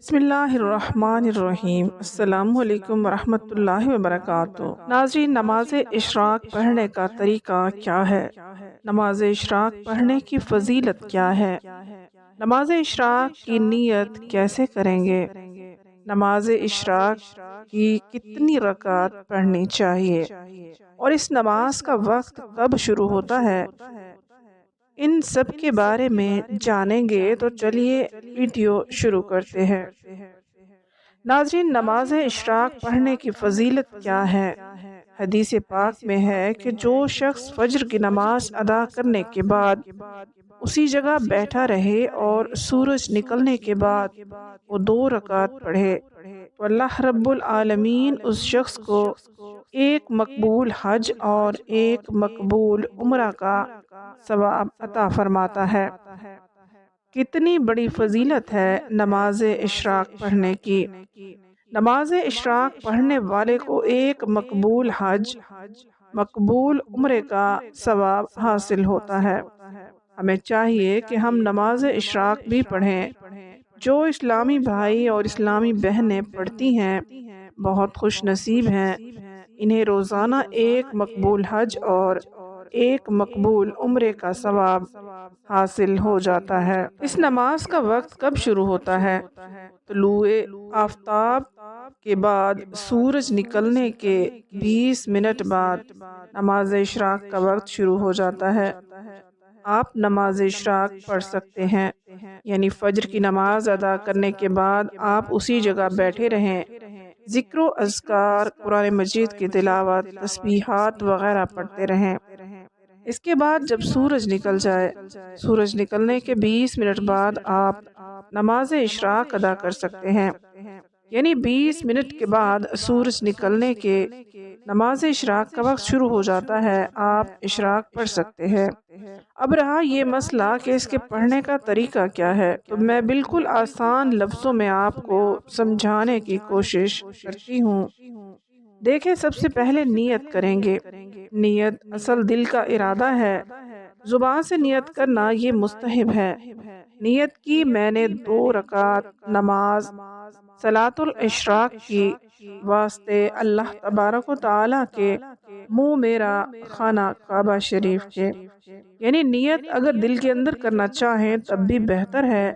بسم اللہ الرحمن الرحیم۔ السلام علیکم ورحمۃ اللہ وبرکاتہ۔ ناظرین، نماز اشراق پڑھنے کا طریقہ کیا ہے؟ نماز اشراق پڑھنے کی فضیلت کیا ہے؟ نماز اشراق کی نیت کیسے کریں گے؟ نماز اشراق کی کتنی رکعت پڑھنی چاہیے اور اس نماز کا وقت کب شروع ہوتا ہے؟ ان سب کے بارے میں جانیں گے، تو چلیے ویڈیو شروع کرتے ہیں۔ ناظرین، نماز اشراق پڑھنے کی فضیلت کیا ہے؟ حدیث پاک میں ہے کہ جو شخص فجر کی نماز ادا کرنے کے بعد اسی جگہ بیٹھا رہے اور سورج نکلنے کے بعد وہ 2 رکعت پڑھے تو اللہ رب العالمین اس شخص کو ایک مقبول حج اور ایک مقبول عمرہ کا ثواب عطا فرماتا ہے۔ کتنی بڑی فضیلت ہے نماز اشراق پڑھنے کی۔ نماز اشراق پڑھنے والے کو ایک مقبول حج، مقبول عمرے کا ثواب حاصل ہوتا ہے۔ ہمیں چاہیے کہ ہم نماز اشراق بھی پڑھیں۔ جو اسلامی بھائی اور اسلامی بہنیں پڑھتی ہیں بہت خوش نصیب ہیں، انہیں روزانہ ایک مقبول حج اور ایک مقبول عمرے کا ثواب حاصل ہو جاتا ہے۔ اس نماز کا وقت کب شروع ہوتا ہے؟ طلوع آفتاب کے بعد سورج نکلنے کے 20 منٹ بعد نماز اشراق کا وقت شروع ہو جاتا ہے۔ آپ نماز اشراق پڑھ سکتے ہیں، یعنی فجر کی نماز ادا کرنے کے بعد آپ اسی جگہ بیٹھے رہیں، ذکر و اذکار، قرآن مجید کی تلاوت، تسبیحات وغیرہ پڑھتے رہیں۔ اس کے بعد جب سورج نکل جائے، سورج نکلنے کے 20 منٹ بعد آپ نماز اشراق ادا کر سکتے ہیں، یعنی 20 منٹ کے بعد سورج نکلنے کے نماز اشراق کا وقت شروع ہو جاتا ہے، آپ اشراق پڑھ سکتے ہیں۔ اب رہا یہ مسئلہ کہ اس کے پڑھنے کا طریقہ کیا ہے، تو میں بالکل آسان لفظوں میں آپ کو سمجھانے کی کوشش کرتی ہوں۔ دیکھیں، سب سے پہلے نیت کریں گے۔ نیت اصل دل کا ارادہ ہے، زبان سے نیت کرنا یہ مستحب ہے۔ نیت کی میں نے 2 رکعت نماز صلاۃ الاشراق کی واسطے اللہ تبارک و تعالیٰ کے منہ میرا خانہ کعبہ شریف کے، یعنی نیت اگر دل کے اندر کرنا چاہیں تب بھی بہتر ہے،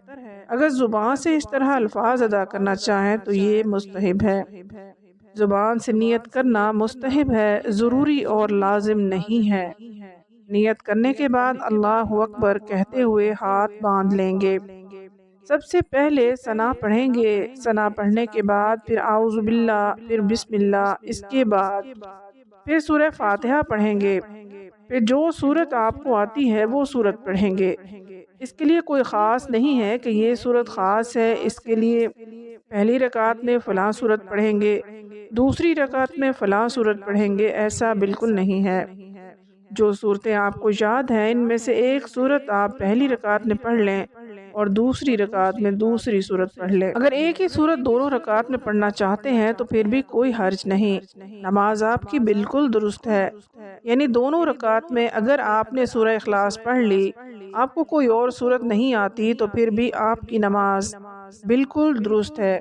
اگر زبان سے اس طرح الفاظ ادا کرنا چاہیں تو یہ مستحب ہے۔ زبان سے نیت کرنا مستحب ہے، ضروری اور لازم نہیں ہے۔ نیت کرنے کے بعد اللہ اکبر کہتے ہوئے ہاتھ باندھ لیں گے۔ سب سے پہلے ثنا پڑھیں گے، ثنا پڑھنے کے بعد پھر اعوذ باللہ، پھر بسم اللہ، اس کے بعد پھر سورہ فاتحہ پڑھیں گے۔ پھر جو سورت آپ کو آتی ہے وہ سورت پڑھیں گے۔ اس کے لیے کوئی خاص نہیں ہے کہ یہ سورت خاص ہے، اس کے لیے پہلی رکعت میں فلاں سورت پڑھیں گے، دوسری رکعت میں فلاں سورت پڑھیں گے، ایسا بالکل نہیں ہے۔ جو صورتیں آپ کو یاد ہیں ان میں سے ایک سورت آپ پہلی رکعت میں پڑھ لیں اور دوسری رکعت میں دوسری سورت پڑھ لیں۔ اگر ایک ہی سورت دونوں رکعت میں پڑھنا چاہتے ہیں تو پھر بھی کوئی حرج نہیں، نماز آپ کی بالکل درست ہے۔ یعنی دونوں رکعت میں اگر آپ نے سورہ اخلاص پڑھ لی، آپ کو کوئی اور سورت نہیں آتی، تو پھر بھی آپ کی نماز بالکل درست ہے۔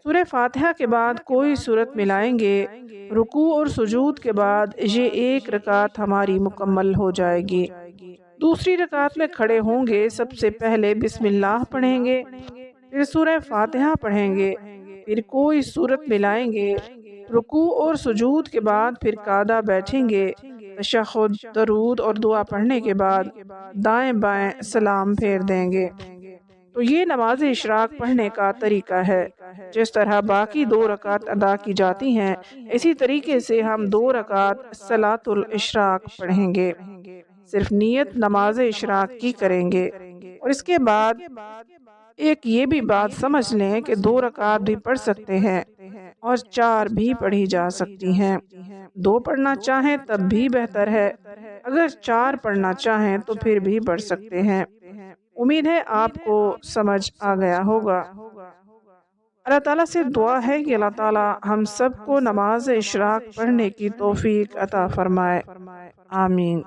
سورہ فاتحہ کے بعد کوئی سورت ملائیں گے، رکوع اور سجود کے بعد یہ ایک رکعت ہماری مکمل ہو جائے گی۔ دوسری رکعت میں کھڑے ہوں گے، سب سے پہلے بسم اللہ پڑھیں گے، پھر سورہ فاتحہ پڑھیں گے، پھر کوئی سورت ملائیں گے، رکوع اور سجود کے بعد پھر قعدہ بیٹھیں گے، تشہد، درود اور دعا پڑھنے کے بعد دائیں بائیں سلام پھیر دیں گے۔ تو یہ نماز اشراق پڑھنے کا طریقہ ہے۔ جس طرح باقی 2 رکعت ادا کی جاتی ہیں، اسی طریقے سے ہم 2 رکعت صلاۃ الاشراق پڑھیں گے۔ صرف نیت نماز اشراق کی کریں گے، اور اس کے بعد ایک یہ بھی بات سمجھ لیں کہ 2 رکعت بھی پڑھ سکتے ہیں اور 4 بھی پڑھی جا سکتی ہیں۔ 2 پڑھنا چاہیں تب بھی بہتر ہے، اگر 4 پڑھنا چاہیں تو پھر بھی پڑھ سکتے ہیں۔ امید ہے آپ کو سمجھ آ گیا ہوگا۔ اللہ تعالیٰ سے دعا ہے کہ اللہ تعالیٰ ہم سب کو نماز اشراق پڑھنے کی توفیق عطا فرمائے۔ آمین۔